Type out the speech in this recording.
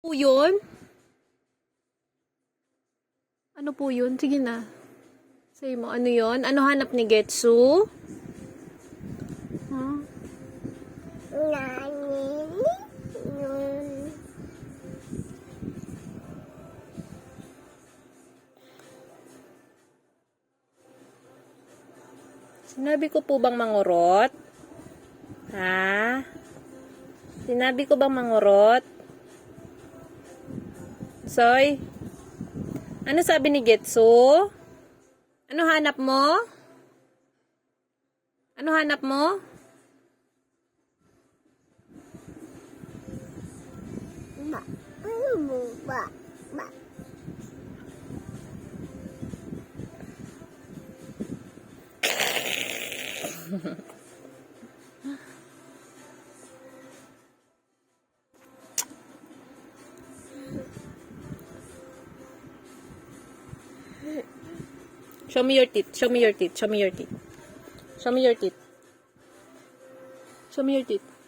Po yun? Ano po yun? Sige na. Say mo, ano yun? Ano hanap ni Getsu? Huh? Sinabi ko po bang mangurot? Ha? Sinabi ko bang mangurot? Soy? Ano sabi ni Getsu? Ano hanap mo? Ano hanap mo? Show me your teeth. Show me your teeth. Show me your teeth. Show me your teeth. Show me your teeth.